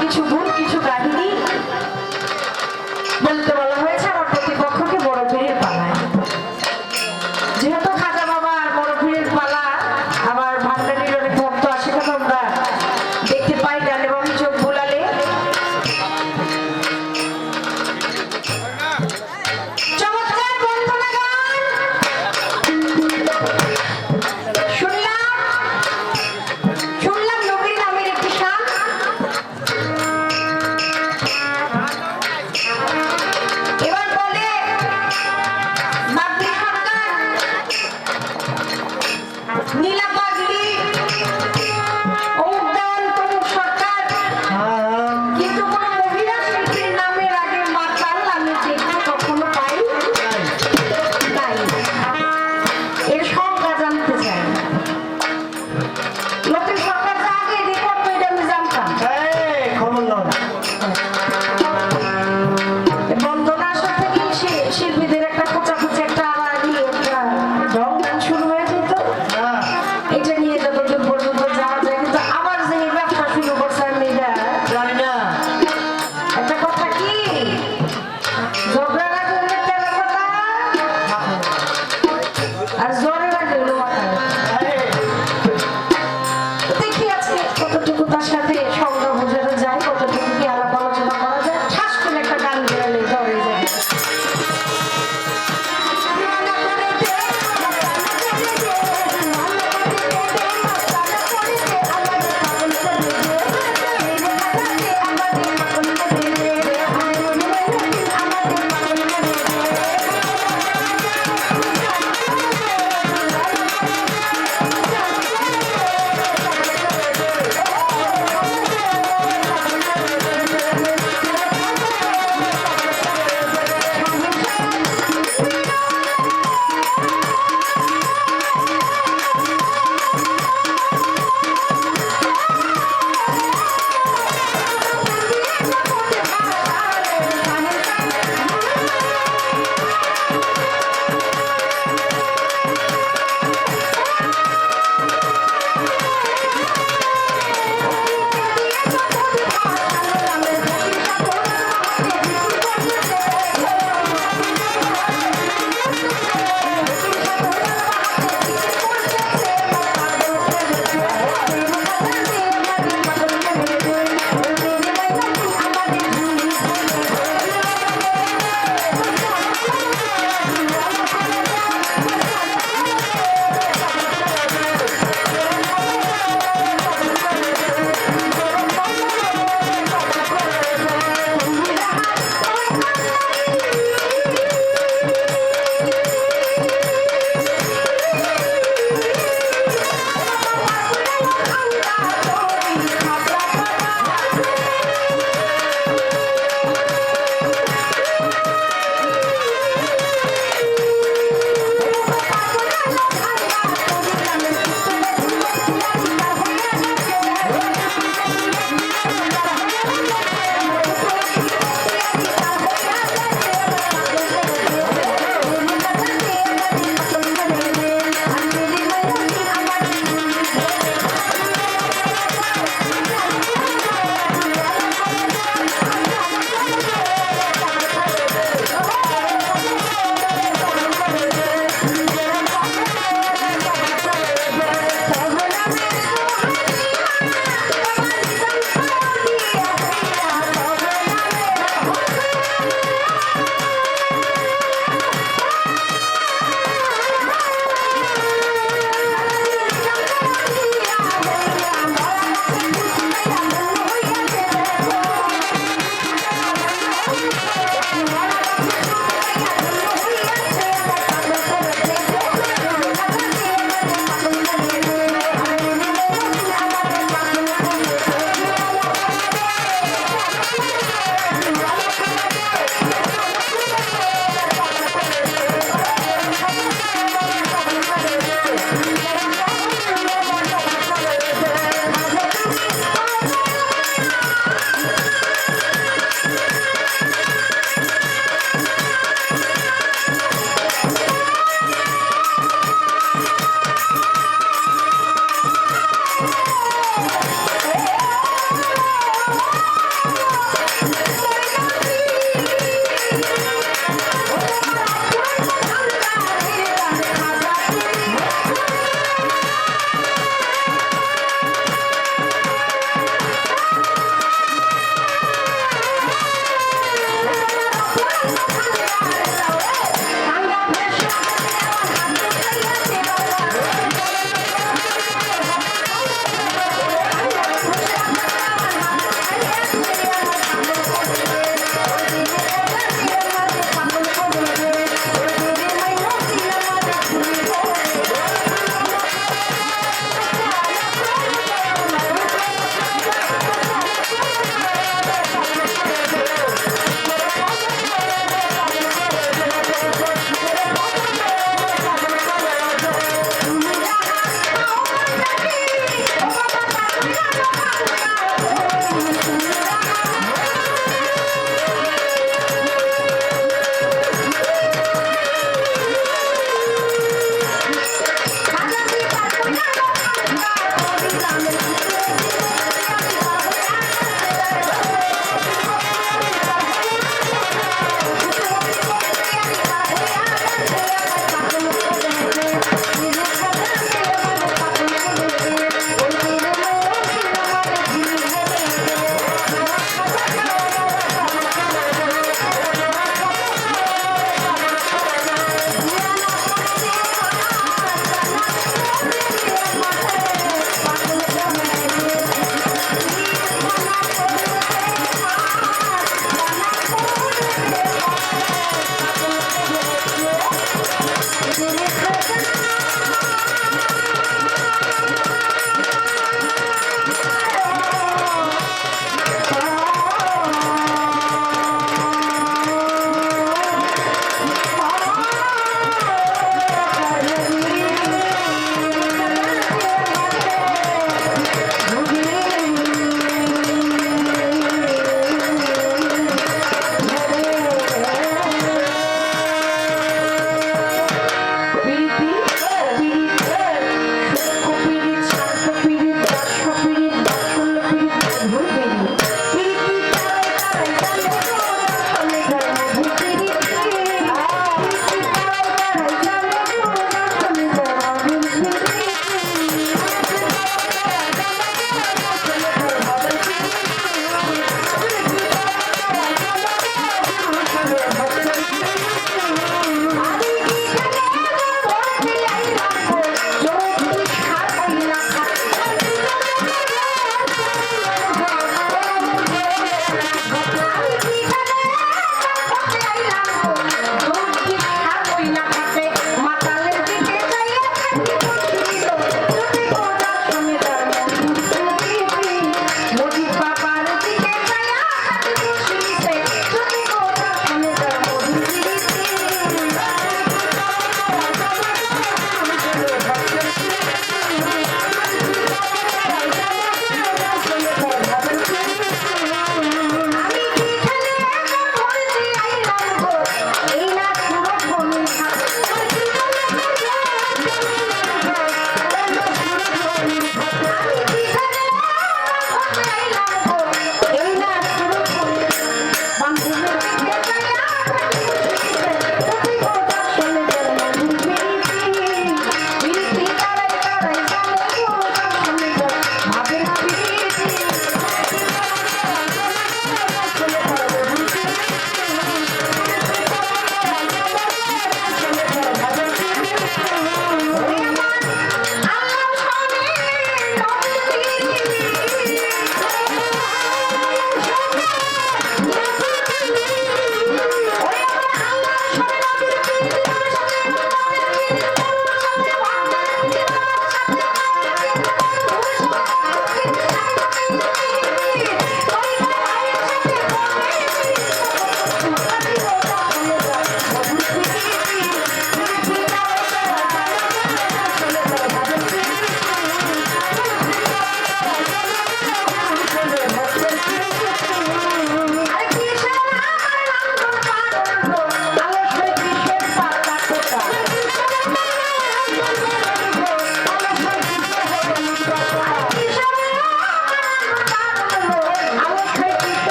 কিছু গুণ কিছু কাহিনী বলতে বলা হয়েছে আমার প্রতিপক্ষকে বড় পীরের পালায়। যেহেতু খাজা বাবা আর বড় পীরের পালা, আমার ভান্ডারির অনেক ভক্ত আসে, কথা আমরা দেখতে পাই ডালে বাবু চোখ বোলালে। চমৎকার বন্ধনা গান শুনলাম নবীর নামের একটি গান।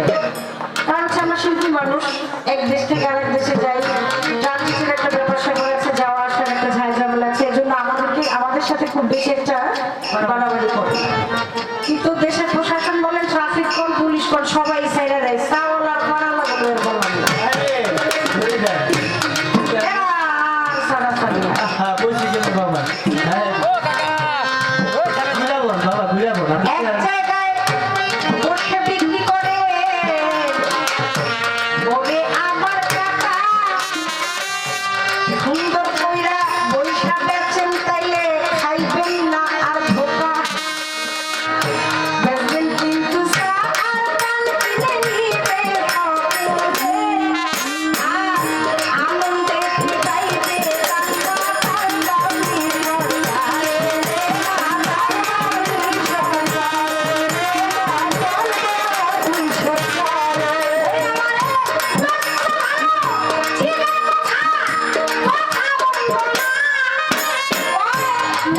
দেয়। কারণ হচ্ছে আমরা শিল্পী মানুষ, এক দেশ থেকে আরেক দেশে যাই, ট্রানজিটের একটা ব্যাপার স্যাপার আছে, যাওয়া আসার একটা ঝামেলা আছে, এজন্য আমাদের সাথে খুব বেশি একটা বাড়াবাড়ি করে। কিন্তু দেশের প্রশাসন বলেন, ট্রাফিক কোন, পুলিশ কোন, সবাই সাইডে দেয়, সাওয়ালা পাড়ালা বলে বললাম না। এক জায়গায় বসে বিক্রি করে বলে আমার কাকা সুন্দর কইরা বৈশা বেচেন, তাইলে খাইবেন না আর ধোকা বেচবেন, কিন্তু আনন্দে ফিরাইবে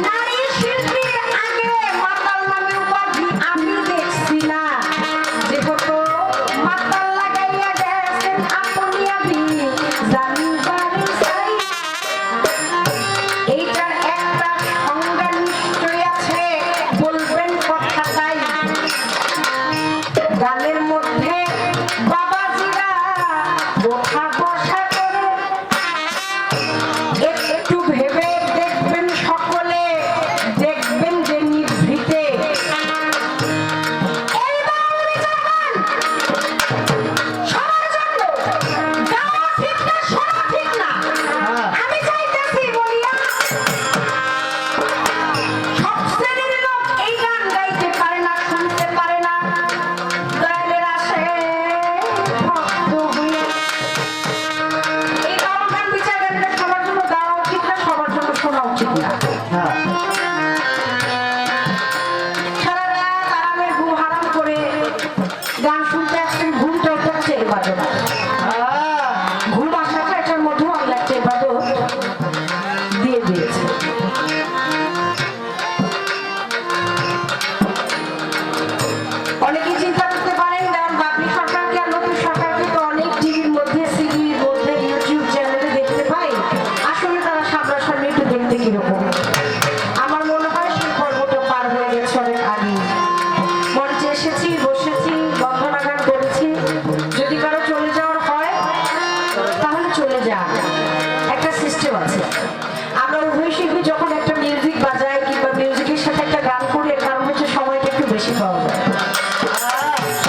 নারী শিল্পীর আগে মাতাল নামে উপাধি আমি দেখছি না, যেহেতু মাতাল লাগাইয়া গেছেন আপনি আমি জানিবার চাই। এইটার একটা সংজ্ঞা নিশ্চয় আছে, বলবেন কথা তাই। গানের মধ্যে বাবাজিরা ওঠা বসা করে, একটু ভেবে দেখবেন সকলে, দেখবেন যে নিভৃতে এই বাউলি জামান সবার জন্য গাওয়া ঠিক না, শোনা ঠিক না। আমি চাইতেছি বলিয়া সব শ্রেণীর লোক এই গান গাইতে পারে না, শুনতে পারে না, দয়ালের আসে ভক্ত হইয়া। এই গাওয়া গান বিচার গানটা সবার জন্য গাওয়া উচিত না, সবার জন্য শোনা উচিত না। সারা রাত আরামের ঘুম হারাম করে গান শুনতে আসছেন, ঘুমটাও তো হচ্ছে ইবাদত। ঘুম আসাটা এটার মধ্যেও আল্লাহ একটা ইবাদত দিয়ে দিয়েছে। অনেকে চিন্তা করতে পারেন, যেমন বাপি সরকারকে আর নতুন সরকারকে তো অনেক টিভির মধ্যে, সিডির মধ্যে, ইউটিউব চ্যানেলে দেখতে পাই, আসলে তারা সামনাসামনি একটু দেখতে কিরকম। আমার মনে হয় সেই পর্বটা পার হয়ে গেছে অনেক আগে। মঞ্চে এসেছি, বসেছি, বন্দনা গান করেছি, যদি কারো চলে যাওয়ার হয় তাহলে চলে যান, একটা সিস্টেম আছে। আমরা উভয় শিল্পী যখন একটা মিউজিক বাজাই কিংবা মিউজিকের সাথে একটা গান করি, এর কারণ হচ্ছে সময়টা একটু বেশি পাওয়া যায়।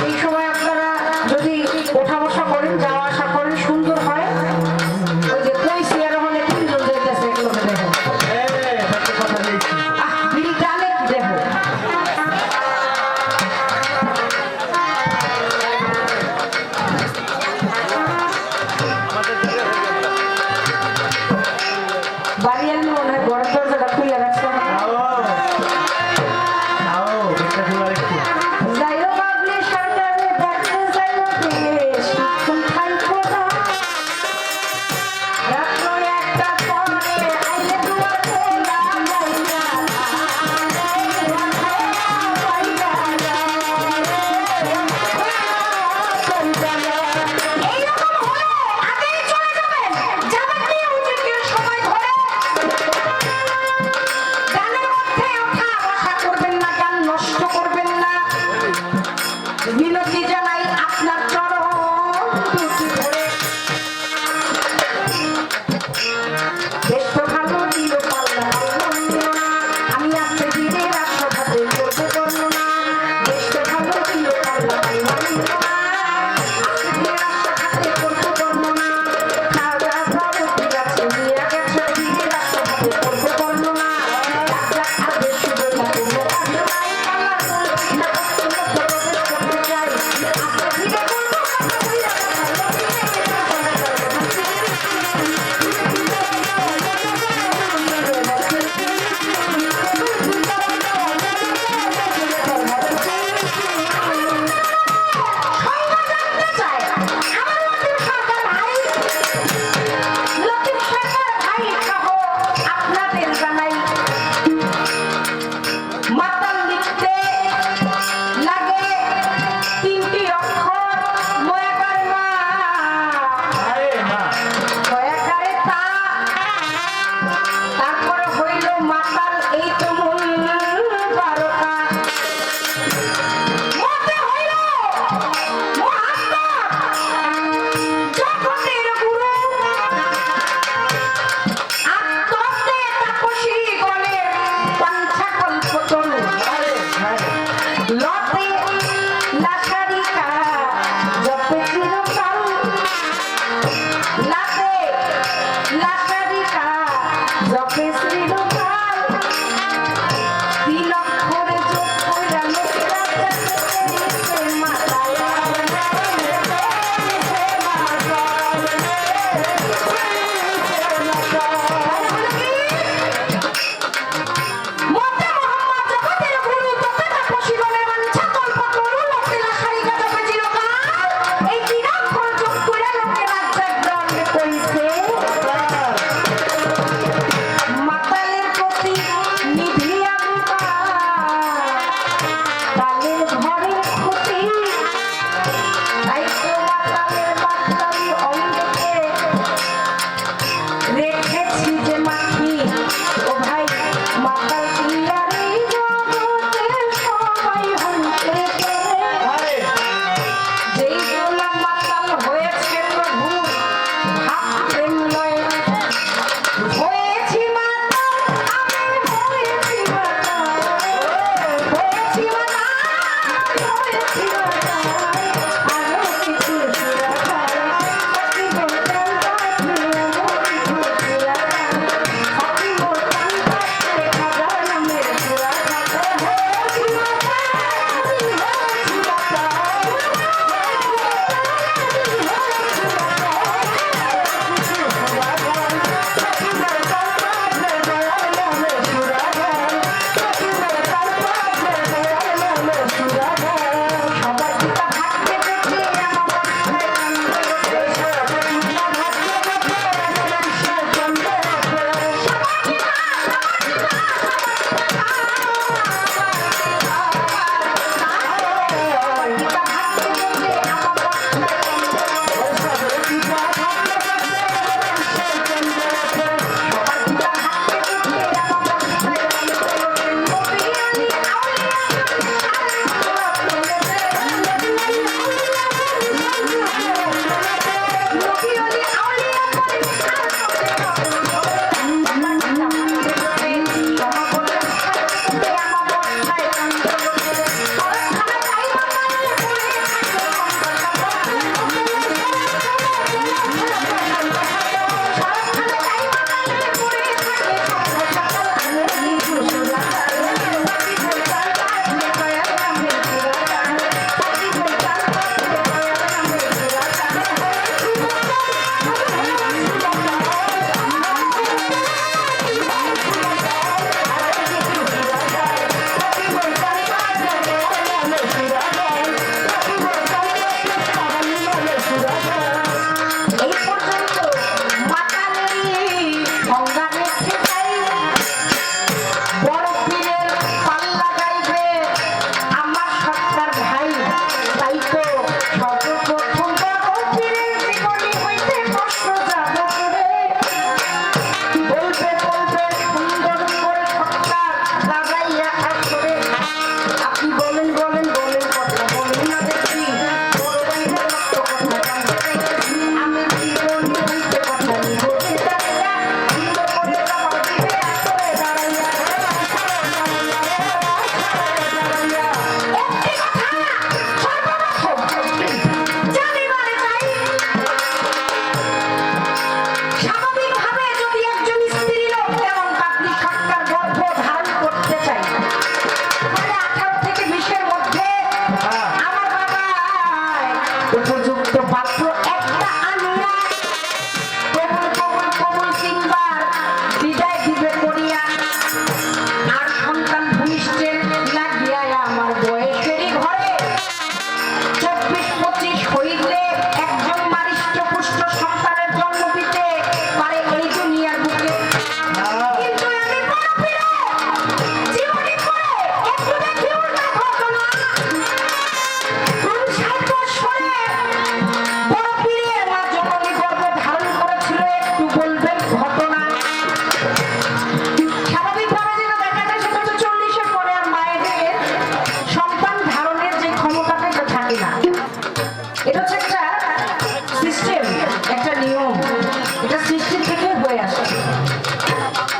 এই সময় আপনারা যদি ওঠা বসা করেন, যাওয়া আসা করেন, সুন্দর হয়। ওই যে কই চেয়ার হলে তিনজন যাইতেছে একলোকে, দেখো বিড়ি টানে দেখো। বাড়ি আমি মনে হয় ঘরের দরজাটা খুলে রাখছিলাম। যাই হোক, আপনি সরকারে দেখতে চাইলে মাত্র একটা আনিয়া কবুল কবুল কবুল তিনবার বিদায় দিবে করিয়া আর সন্তান ভূমিষ্ঠের লাগিয়া আমার বয়সেরই ঘরে 24-25 হইলে একজন মারিষ্ট পুষ্ট সন্তানের জন্ম দিতে পারে এই দুনিয়ার বুকে। কিন্তু আমি বড় ফিরে জীবনী করে একটু দেখি উল্টা ঘটনা। 60 বছরে বড় ফিরে মা জননী গর্ভে ধারণ করেছিল, একটু বলবেন ঘটনা। স্বাভাবিকভাবে যেটা দেখা যায় সেটা তো 40-এর পরে আর মায়েদের সন্তান ধারণের যে ক্ষমতাটা এটা থাকে না। এটা হচ্ছে একটা সিস্টেম, একটা নিয়ম, এটা সৃষ্টি থেকে হয়ে আসছে।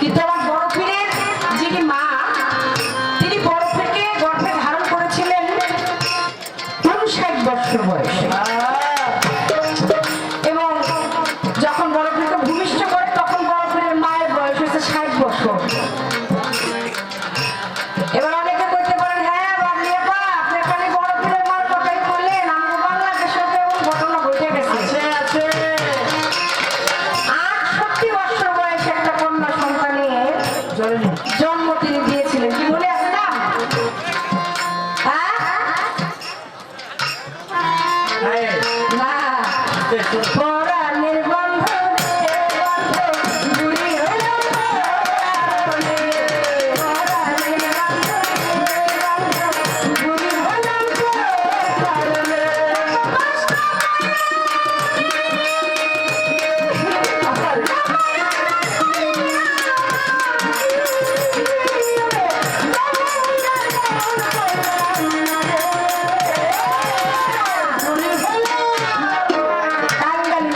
কিন্তু আমার বড় পীরের যিনি মা, তিনি বড় থেকে গর্ভে ধারণ করেছিলেন 59 বছর বয়সে, এবং যখন বড় পীরকে ভূমিষ্ঠ করে তখন বড় পীরের মায়ের বয়স হয়েছে 60 বছর। এবার অনেকে বলতে পারেন, হ্যাঁ বাবলি আপা, আপনি খালি বড় পীরের মার কথাই বললেন, আমাদের বাংলাদেশেও তো এমন ঘটনা ঘটে গেছে। 68 বছর বয়সে একটা কন্যা সন্তানের জন্ম তিনি দিয়েছিলেন। কি বলে আছে না? না, পরাণের বন্ধনে বন্ধ বুড়ি হইল পরাণের বন্ধনে বন্ধ বুড়ি হইল কাঙ্গালি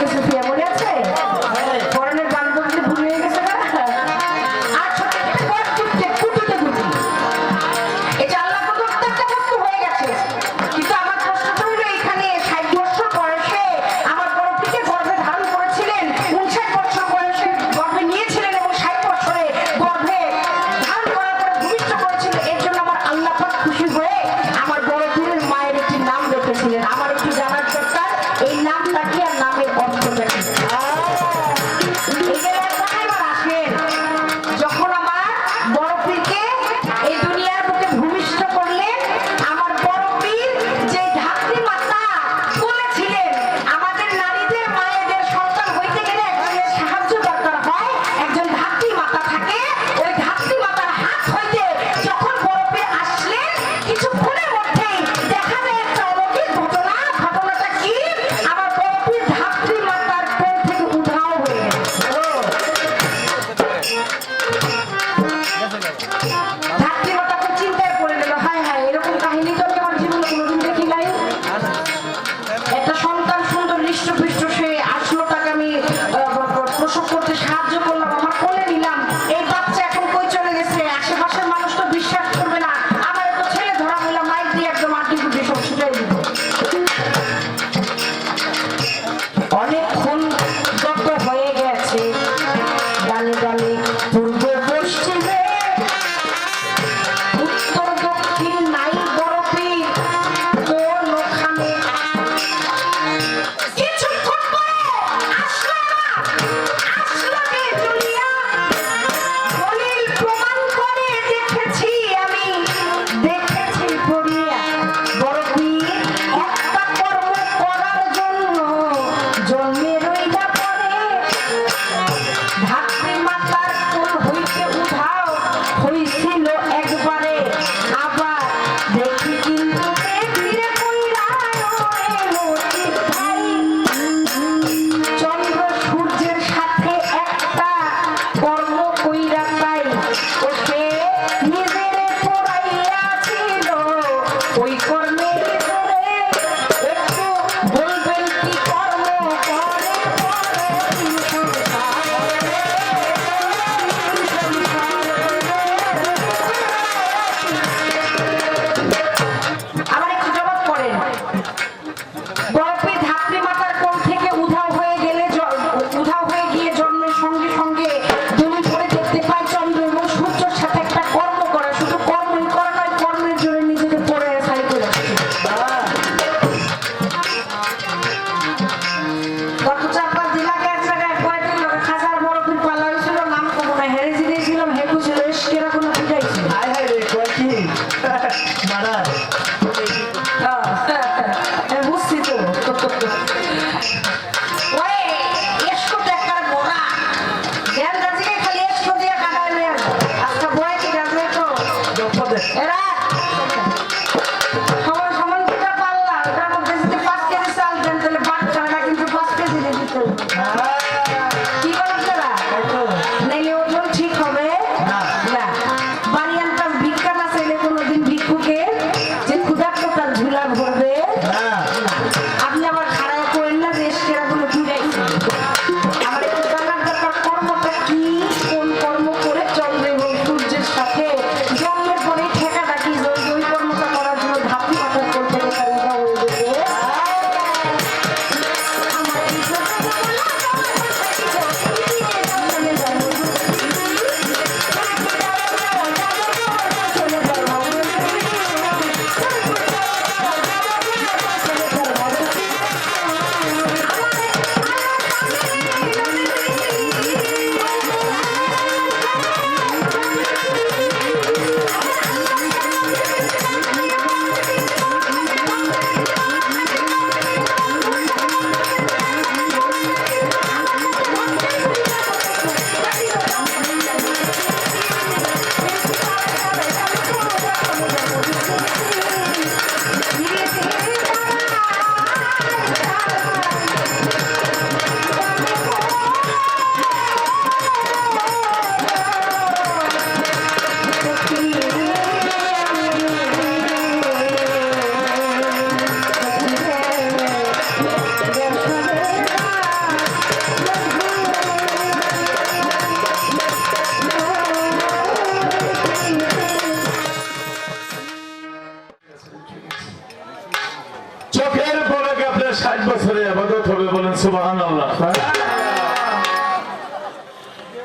60 বছরে আবাদত হবে, বলেন সুবহানাল্লাহ।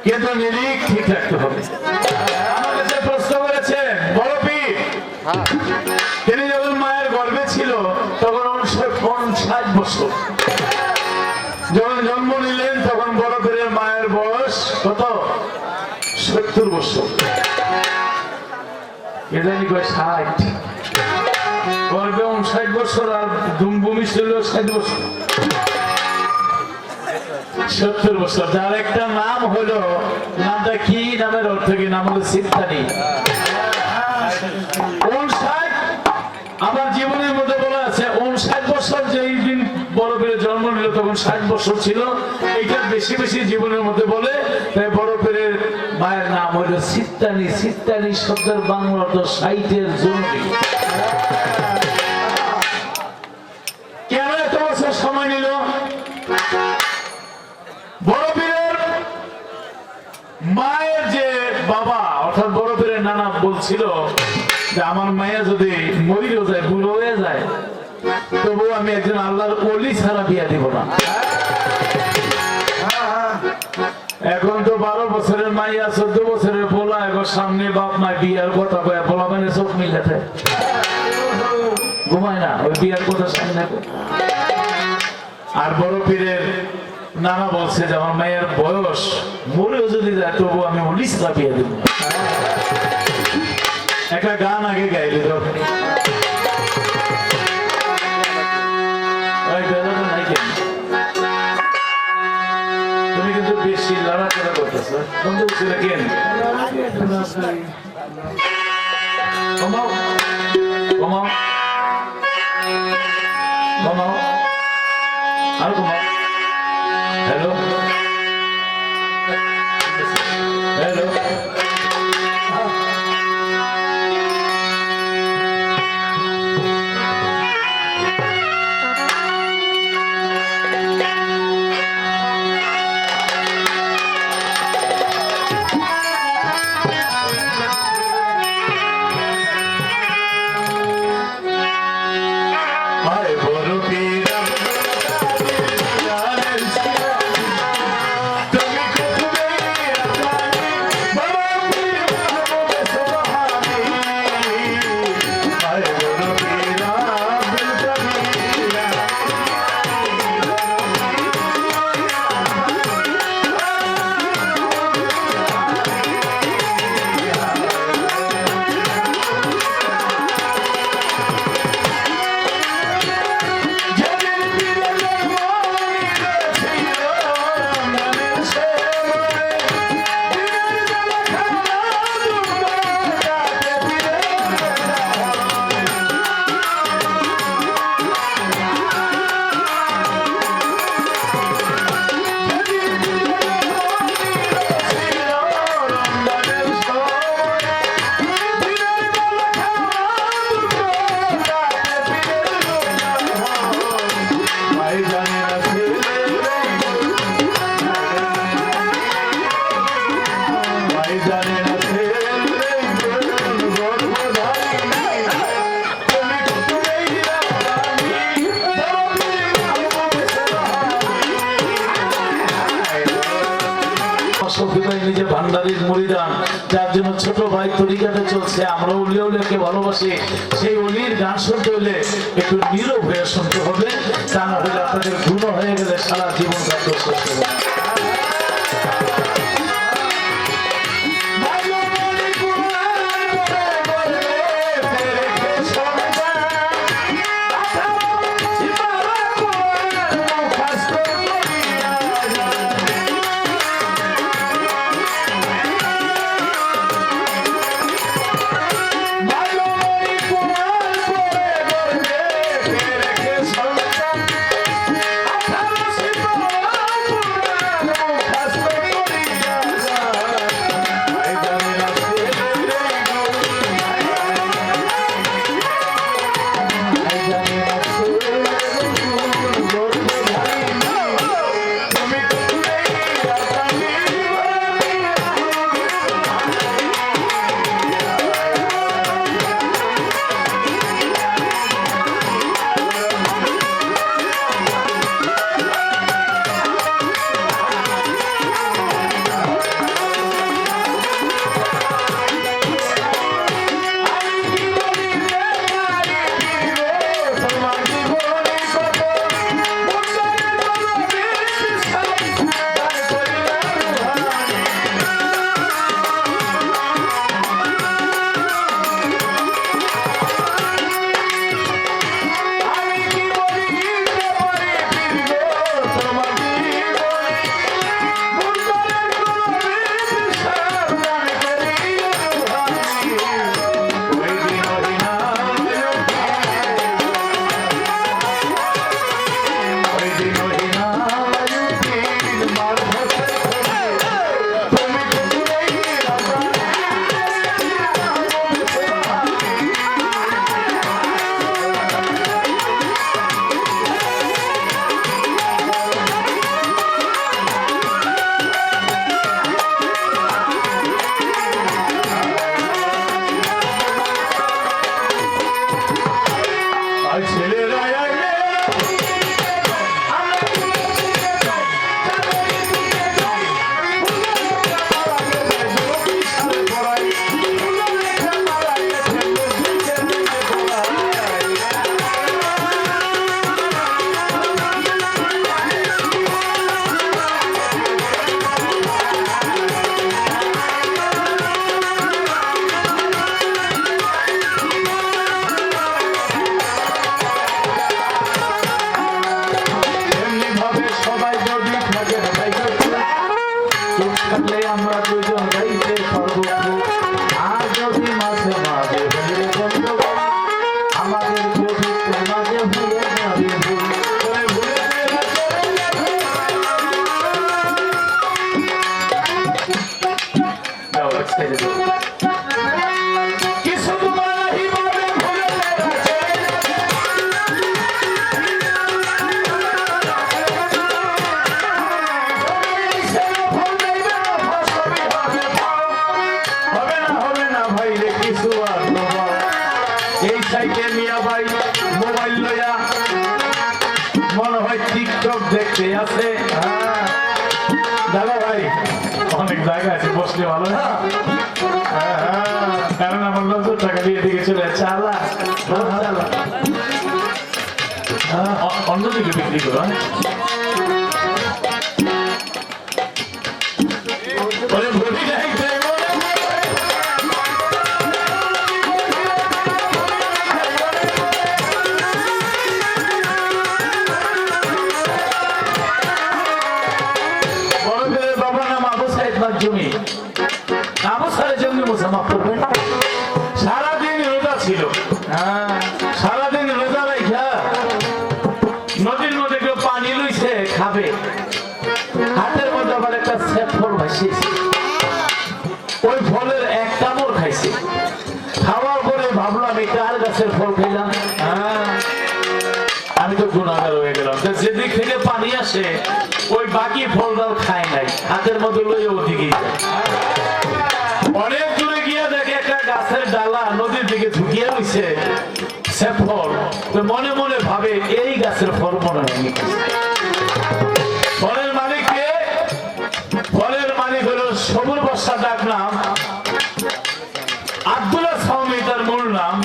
কিন্তু নিরিখ ঠিক রাখতে হবে। আমার কাছে প্রশ্ন করেছেন বড় পীর, তিনি যখন মায়ের গর্ভে ছিল তখন 59 বছর, যখন জন্ম নিলেন তখন বড় পীরের মায়ের বয়স কত? 70 বছর। এদানি কয় 60, গর্ভে 59 বছর আর ভূমি ছিল 60 বছর, 70 বছর। যার একটা নাম হলো, নামটা কি, নামের অর্থ কি? নাম হলো সিত্তানি। 59 আমার জীবনের মধ্যে বলা আছে 59 বছর, যেই দিন বড় পীরের জন্ম নিল তখন 60 বছর ছিল। এইটা বেশি বেশি জীবনের মধ্যে বলে, তাই বড় পীরের মায়ের নাম হলো সিত্তানি। সিত্তানি শব্দের বাংলা অর্থ 60-এর জন্যই। কেন এত বছর সময় নিল? বড় পীরের মায়ের যে বাবা অর্থাৎ বড় পীরের নানা বলছিল যে আমার মায়ের যদি মরিও যায়, বুড়ো হয়ে যায়, তবু আমি একজন আল্লাহর ওলি ছাড়া বিয়া দিব না। এখন তো 12 বছরের মাইয়া, 14 বছরের পোলা, এখন সামনে বাপ মা বিয়ার কথা কয়ে পোলা মানে চোখ মিলেছে, ঘুমায় না, ওই বিয়ার কথা সামনে। আর বড় পীরের নানা বলছে যে আমার মায়ের বয়স মরেও যদি যায় তবু আমি ওলি ছাড়া বিয়া দিব না। একটা গান আগে গাইলে তুমি কিন্তু বেশি লড়াচড়া করতেছ, কেন কমাও কমাও কমাও আর কমাও। হ্যালো হ্যালো, নিজে ভান্ডারির মুরিদান, যার জন্য ছোট ভাই তরিকাতে চলছে, আমরা উলিয়া উলিয়াকে ভালোবাসি। সেই অলির গান শুনতে হলে একটু নীরব হয়ে শুনতে হবে, তা না হলে আপনাদের গুণ হয়ে গেলে সারা জীবন কাটতে শেষ হবে। দেখতে আছে। দাদা ভাই অনেক জায়গা আছে বসলে ভালো না, কারণ আমার লোক টাকা দিয়ে দিকে চলে যাচ্ছে। আল্লাহ চালা অন্যদিকে বিক্রি করো। সারাদিন রোজা ছিল, সারাদিন রোজা রাখা নদীর মধ্যে কেউ পানি লইছে খাবে, হাতের মধ্যে আবার একটা সেট ফল ভাসিয়েছে, ওই ফলের এক কামড় খাইছে। খাওয়ার পরে ভাবলাম এই কার গাছের ফল খাইলাম, আমি তো গুণাগার হয়ে গেলাম। যেদিক থেকে পানি আসে ওই বাকি ফলটাও খায় নাই, হাতের মধ্যে লইয়ে ওদিকেই যায়। অনেক দূরে গিয়ে দেখে একটা গাছের ডালা নদীর দিকে ঝুঁকিয়ে রয়েছে সে ফল, মনে মনে ভাবে এই গাছের ফল মনে হয়। ফলের মালিককে, ফলের মালিক হলো সবুর বর্ষা, ডাক নাম আব্দুল্লাহ সাউমি তার মূল নাম।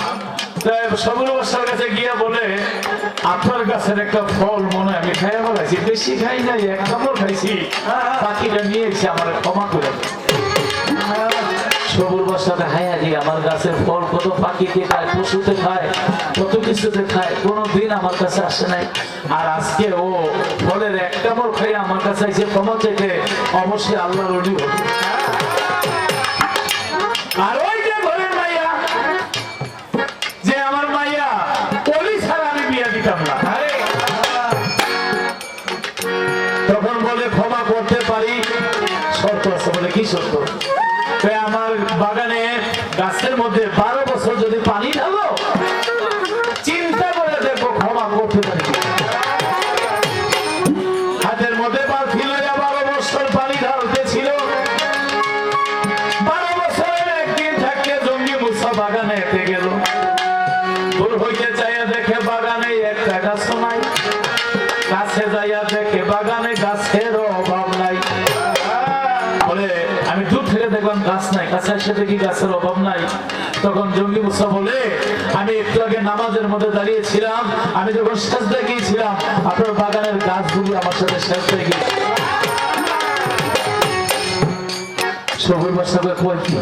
সবুর বর্ষার কাছে গিয়ে বলে আপনার গাছের একটা ফল মনে হয় আমি খাইয়া বলাইছি, বেশি খাই নাই, এক কামড় খাইছি, বাকিটা নিয়ে এসে আমার ক্ষমা করে। সবুর বর্ষাতে হাইয়া দিয়ে আমার গাছের ফল কত পাখিতে খায়, পশুতে খায়, কত কিছুতে খায়, কোনোদিন আমার কাছে আসে নাই। আর আজকে ও ফলের এক কামড় খাই আমার কাছে এসে ক্ষমা চেয়ে অবশ্যই আল্লাহর ওলি হবে। আর ওই যে ঘরের মাইয়া, যে আমার মাইয়া ওলি ছাড়া আমি বিয়া দিতাম না, তখন বলে ক্ষমা করতে পারি, শর্ত আছে। বলে কি শর্ত? আমার বাগানে গাছের মধ্যে 12 বছর যদি পানি ঢালো, চিন্তা করে দেখো ক্ষমা করতে পারি। হাতের মধ্যে বালতি লইয়া 12 বছর পানি ঢালতে ছিল। 12 বছরের একদিন থাকে জঙ্গি মুসা বাগানে এতে গেল, দূর হইতে চাইয়া দেখে বাগানে একটা গাছ নাই, কাছে যাইয়া দেখে বাগানে গাছের অভাব নাই। বলে আমি দূর থেকে দেখলাম গাছ নাই, কাছে এসে দেখি গাছের অভাব নাই। তখন জঙ্গি মুসা বলে আমি একটু আগে নামাজের মধ্যে দাঁড়িয়েছিলাম, আমি যখন সেজদায় গিয়েছিলাম আপনার বাগানের গাছগুলি আমার সাথে সেজদায় গিয়েছে। সবুর বর্ষা কয় কি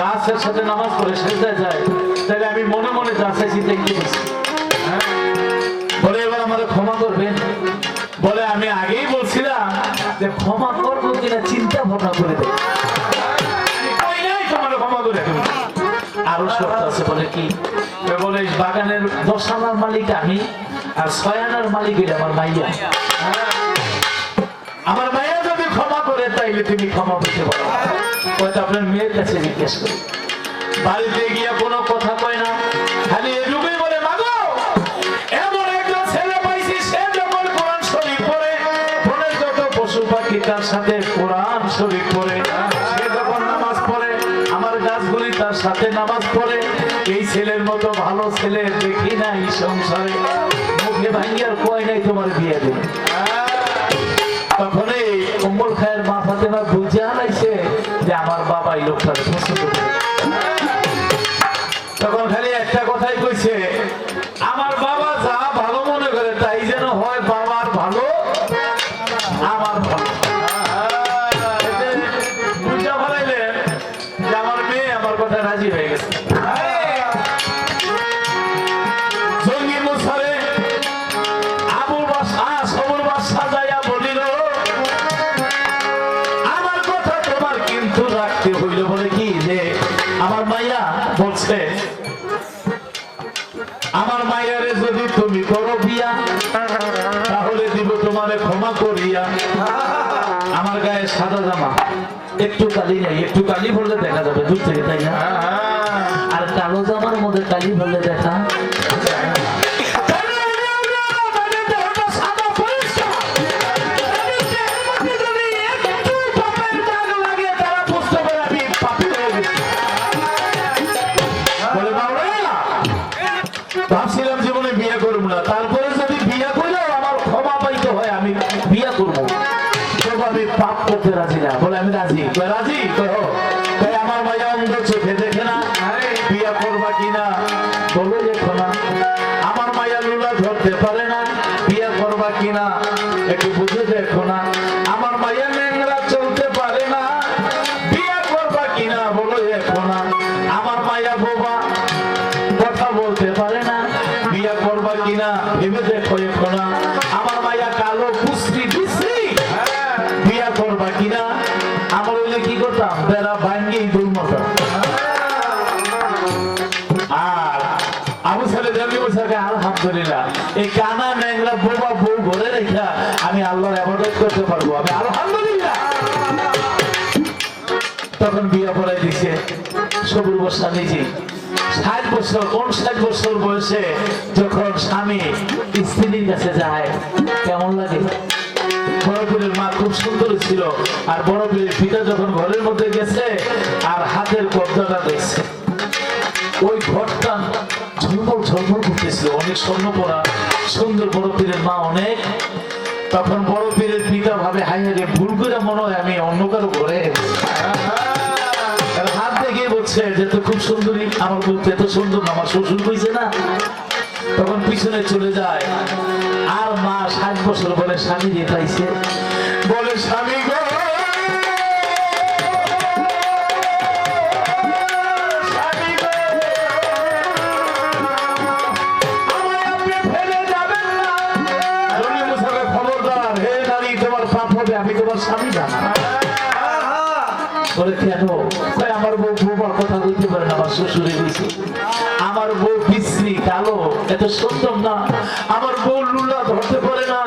গাছের সাথে নামাজ পড়ে সেজদায় যায়, তাহলে আমি মনে মনে যা চাইছি দেখতে গেছি। বলে এবার আমাদের ক্ষমা করবেন। বলে আমি আগেই বলছিলাম যে ক্ষমা করবো কিনা চিন্তা ভাবনা করে দেব, তোমার ক্ষমা করে দেব। আরো শর্ত আছে। বলে কি? বলে বাগানের 10 আনার মালিক আমি, আর 6 আনার মালিক হইলে আমার মাইয়া। আমার মাইয়া যদি ক্ষমা করে তাইলে তুমি ক্ষমা করতে পারো। হয়তো আপনার মেয়ের কাছে জিজ্ঞেস করি, বাড়িতে গিয়া কোনো কথা কয় না, খালি এটুকুই বলে মাগো এমন একটা ছেলে পাইছি, সে যখন কোরআন শরীফ পড়ে, বনের যত পশু পাখি তার সাথে কোরআন শরীফ পড়ে, সে যখন নামাজ পড়ে আমার গাছগুলি তার সাথে নামাজ পড়ে। এই ছেলের মতো ভালো ছেলে দেখি নাই সংসারে, মুখে ভাঙ্গিয়ার কয় নাই তোমার বিয়ে দেবে। তখন এই উম্মুল খায়ের মা ফাতেমা বুঝে আনাইছে যে আমার বাবা এই লোকটাকে পছন্দ করে। তখন খালি একটা কথাই কইছে, আমার বাবা যা ভালো মনে করে তাই যেন হয়, বাবার ভালো আমার ভালো। বুঝা ফেলাইলেন যে আমার মেয়ে আমার কথা রাজি হয়ে গেছে। জঙ্গি মুসারে আবুল বাদশা সবুর বাদশা যাইয়া বলিল আমার কথা তোমার কিন্তু রাখতে হইল। বলে কি? যে আমার মাইয়া বলছে আমার মাইয়ারে যদি তুমি করো বিয়া তাহলে দিব তোমারে ক্ষমা করিয়া। আমার গায়ে সাদা জামা, একটু কালি নেই, একটু কালি ভরলে দেখা যাবে দূর থেকে, তাই না? আর কালো জামার মধ্যে কালি ভরলে দেখা ভাবছিলাম জীবনে বিয়ে করবো না, তারপরে যদি বিয়ে করলেও আমার ক্ষমা পাইতে বলতে রাজি না, বলে আমি রাজি। কয় রাজি? কয় হ। কয় আমার মাইয়া অন্ধ, চোখে দেখে না, বিয়া করবা কিনা বলো দেখো না। আমার মাইয়া লুলা ধরতে পারে না, বিয়া করবা কিনা একটু বুঝে দেখো না। আমার মাইয়া ন্যাংরা চলতে পারে না, বিয়া করবা কিনা বলো দেখো না। আমার মাইয়া বোবা, কথা বলতে পারে না, বিয়া করবা কিনা ভেবে দেখো এখন না। আমার মাইয়া কালো কুশ্রী বিশ্রী, বিয়া করবা কিনা। আমার হইলে কি করতাম, বেড়া ভাঙ্গি দুর্মতা। আর আবু সালে জমি বসাকে আলহামদুলিল্লাহ এই কানা ন্যাংরা বোবা বউ ঘরে রেখা আমি আল্লাহর ইবাদত করতে পারবো, আমি আলহামদুলিল্লাহ। তখন বিয়া পড়াই দিছে সবুর বসা নিজে। 60 বছর, 59 বছর বয়সে যখন স্বামী স্ত্রীর কাছে যায় কেমন লাগে। বড় পীরের মা খুব সুন্দর ছিল, আর বড় পীরের পিতা যখন ঘরের মধ্যে গেছে আর হাতের কবজাটা দেখছে, ওই ঘরটা ঝলমল ঝলমল করতেছিল, অনেক স্বর্ণ পরা সুন্দর বড় পীরের মা অনেক। তখন বড় পীরের পিতা ভাবে হাই হাই ভুল করে মনে হয় আমি অন্য কারো ঘরে হাত দেখে বলছে যে তো খুব সুন্দরী, আমার বলতে এত সুন্দর না, আমার শ্বশুর কইছে না। তখন পিছনে চলে যায়, আর মা 60 বছর বলে স্বামী দিয়ে পাইছে, বলে স্বামী গো স্বামী গো, আমায় আপনি ফেলে যাবেন না। রনি মুসাকে খবরদার, হে নারী তোমার পাপ হবে, আমি তোমার স্বামী না। বলে কেন? আমার বউ বোবার কথা বলতে পারে না, আমার শ্বশুরে গেছে। আমার বউ বিশ্রী কালো, এত সুন্দর না। আমার বউ লুলা ধরতে পারে না,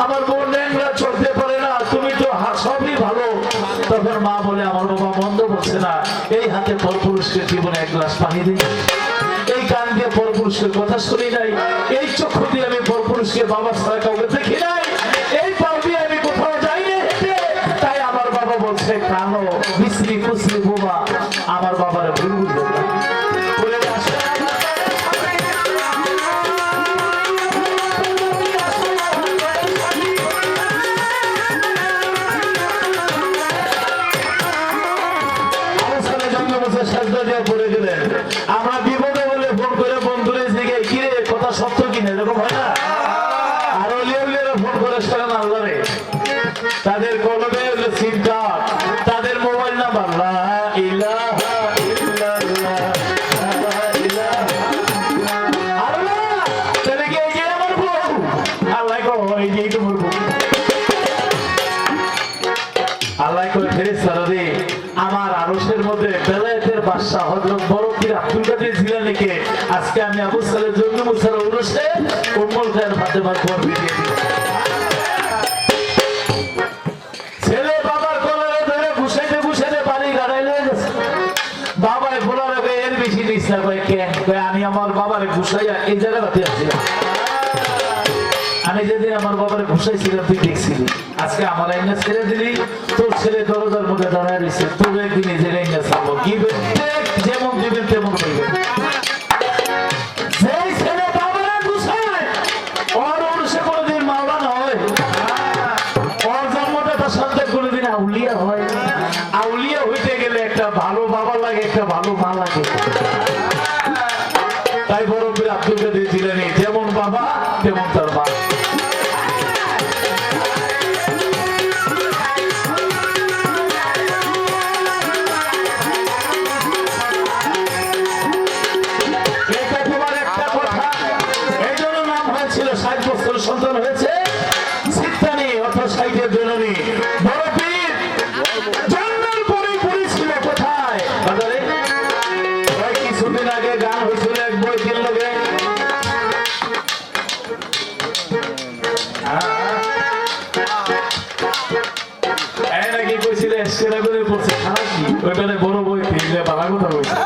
আমার বউ ন্যাংরা চলতে পারে না, তুমি তো সবই ভালো। তখন মা বলে আমার বাবা বন্ধ করছে না, এই হাতে পরপুরুষকে জীবনে 1 গ্লাস পানি দিই, এই কান দিয়ে পরপুরুষের কথা শুনি নাই, এই চক্ষু দিয়ে আমি পরপুরুষকে বাবা ছাড়া কাউকে দেখি নাই, এই পাও দিয়ে আমি কোথাও যাইনি হেঁটে। তাই আমার বাবা বলছে কালো বিশ্রী কুশ্রী বোবা, আমার বাবারে ভুল বুঝবে না। বলে আসে পড়ে গেলেন। আমরা বিপদে বলে ফোন করে বন্ধুরে জিগে কিরে কথা সত্য কিনা, এরকম হয় না। আর ওলিয়া ফোন করে শোনেন আল্লাহরে, তাদের কলমে হলো সিম কার্ড, তাদের মোবাইল নাম্বার লা ইলাহা ইল্লাল্লাহ লা ইলাহা আল্লাহ। তাহলে কি এই যে আমার বউ, আল্লাহ কো এই যে তোমার বউ, আল্লাহ কো ফেরেশতারা রে আমার আরশের মধ্যে বেলায়েতের বাদশা হযরত বড় পীর আব্দুল কাদের জিলানীকে আজকে আমি আবু সালেহ জন্য মুসার উরসে উম্মুল খায়ের ফাতেমার খবর দিয়ে দিই। ছেলে বাবার কোলে ধরে ঘুষাইতে ঘুষাইতে বাড়ি গাড়াই লয়ে গেছে। বাবাই বলার আগে এর বেশি নিস না, কয় কেন? কয় আমি আমার বাবারে ঘুষাইয়া এই জায়গাতে আছিলাম, আমি যেদিন আমার বাবারে ঘুষাইছিলাম তুই দেখছিলি, আজকে আমার আইনা ছেড়ে দিলি, তোর ছেলে দরজার মধ্যে দাঁড়ায় রয়েছে, তোর একদিন এই জায়গায় আইনা ছাড়বো, যেমন দিবেন তেমন করবেন। যেই ছেলে বাবারে ঘুষায় ওর উরসে কোনোদিন মাওলানা হয়, ওর জন্মদাতা সন্তান কোনোদিন আউলিয়া হয়। আউলিয়া হইতে গেলে একটা ভালো বাবা লাগে, একটা ভালো মা লাগে। তাই বড় পীর আব্দুল কাদের জিলানী যেমন বাবা তেমন তার মা। সন্তান হয়েছে সিস্তানি অর্থাৎ সাইকের জননী বড় পীর জন্মের পরে পড়েছিল কোথায় বাজারে। কিছুদিন আগে গান হয়েছিল এক বই কিনল নাকি কইছিল সেরা করে পড়ছে খারাপ কি ওইখানে বড় বই কিনলে বালা কথা বলছে।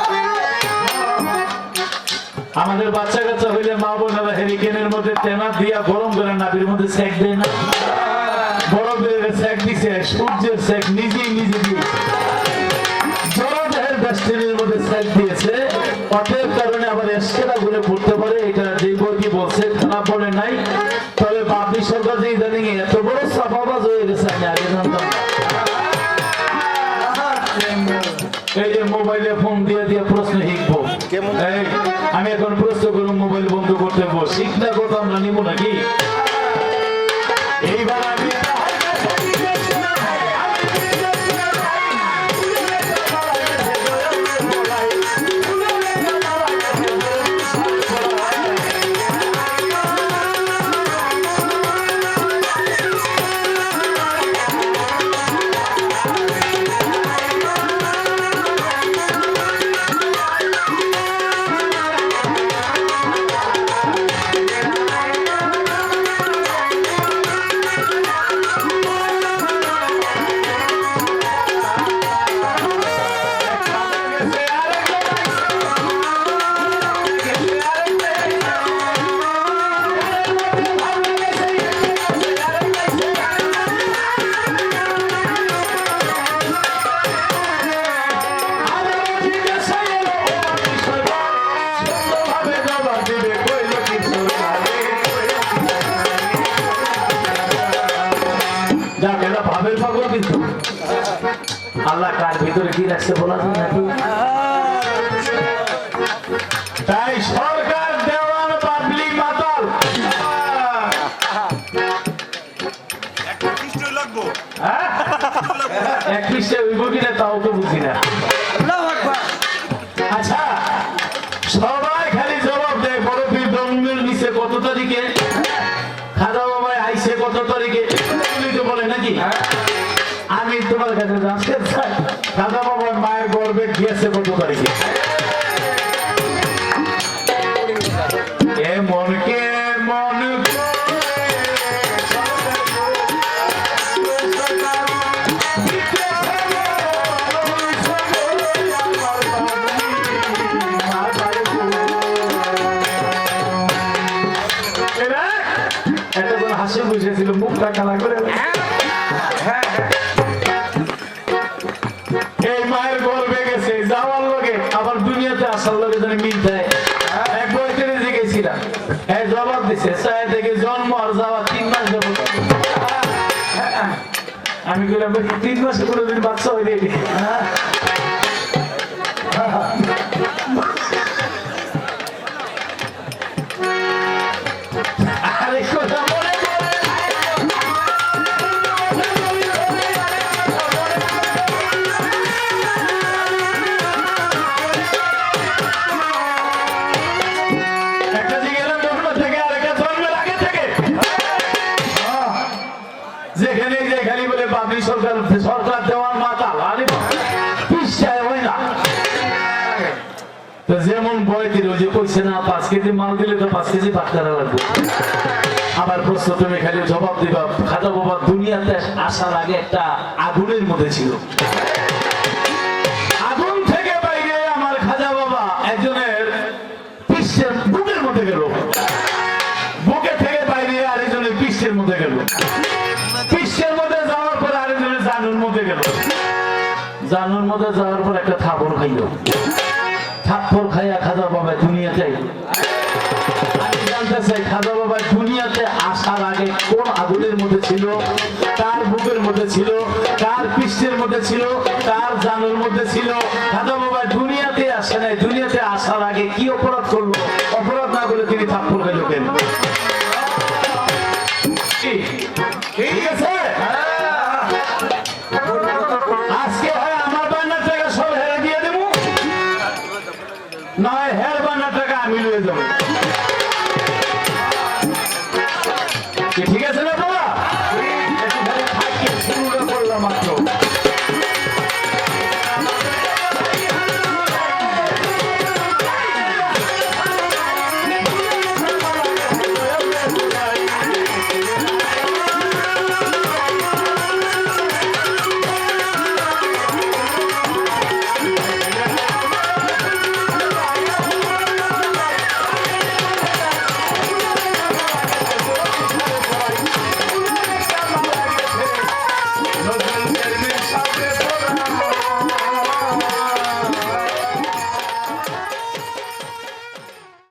আমাদের বাচ্চা কাচ্চা হইলে মা বোনেরা হেরিকেনের মধ্যে তেনা দিয়া গরম করে নাবির মধ্যে সেক দেয় না, বড় বেড়ে সেক দিছে, সূর্যের সেক নিজেই নিজে দিয়েছে, জড়দেহের বেষ্টনীর মধ্যে সেক দিয়েছে। অতএব কারণে আবার এসকেরা ঘুরে পড়তে পারে, এটা যে বইটি বলছে খারাপ বলে নাই। তবে বাপি সরকার যে ইদানিং এত বড় সাফাবাজ হয়ে গেছে আমি আগে জানতাম না। এই যে মোবাইলে ফোন দিয়ে দিয়ে প্রশ্ন শিখবো। এই, আমি এখন প্রশ্ন করুন, মোবাইল বন্ধ করতে বলবো, শিখনা করবো আমরা নিবো নাকি? এইবার আমি আল্লাহ কার ভিতরে কি রাখছে বলা যায় নাকি? তাই সরকার দেওয়ান পাবলিক মাতাল। এক পৃষ্ঠে হইব কিনা তাও তো বুঝি না। আচ্ছা, সবাই খালি জবাব দেয় বড় পীর জন্মের নিচে কত তারিখে, খাজা বাবা আইসে কত তারিখে, তো বলে নাকি? আমি তোমার কাছে জানতে চাই দাদা বাবার মায়ের গর্বে গিয়েছে কত তারিখে? এ মনকে মন এতক্ষণ হাসি বুঝেছিল, মুখটা কালা করে এই মায়ের গর্বে গেছে যাওয়ার লগে আবার দুনিয়াতে আসার লগে যেন মিল দেয়। এক বইতে জিজ্ঞেসিলাম, এই জবাব দিছে চাই থেকে জন্ম আর যাওয়া 3 মাস যাবো। আমি বললাম 3 মাসে কোনোদিন বাচ্চা হয়ে যায়নি। আরে কথা বলে সরকার দেওয়ার মাতাল হয় না। যেমন বয় দিল যে কইছে না 5 কেজি মাল দিলে তো 5 কেজি ভাত করা লাগবে। আবার প্রশ্ন তুমি খালি জবাব দিবা, খাজা বাবা দুনিয়াতে আসার আগে একটা আগুনের মধ্যে ছিল। আগুন থেকে বাইরে আমার খাজা বাবা একজনের পৃষ্ঠের বুকের মধ্যে গেল, বুকে থেকে বাইরে আরেকজনের পৃষ্ঠের মধ্যে গেল, পৃষ্ঠের মধ্যে যাওয়ার পর আরেকজনের জানুর মধ্যে গেল, জানুর মধ্যে যাওয়ার পর একটা থাপড় খাইল, থাপ্পড় খাইয়া খাজা বাবা দুনিয়াতে। আমি জানতে চাই খাজা বাবা দুনিয়াতে আসার আগে কোন আগুনের মধ্যে ছিল, কার বুকের মধ্যে ছিল, কার পৃষ্ঠের মধ্যে ছিল, কার জানুর মধ্যে ছিল? খাজা বাবা দুনিয়াতে আসে নাই, দুনিয়াতে আসার আগে কি অপরাধ করলো? অপরাধ না বলে তিনি থাপ্পড় খাইল কেন?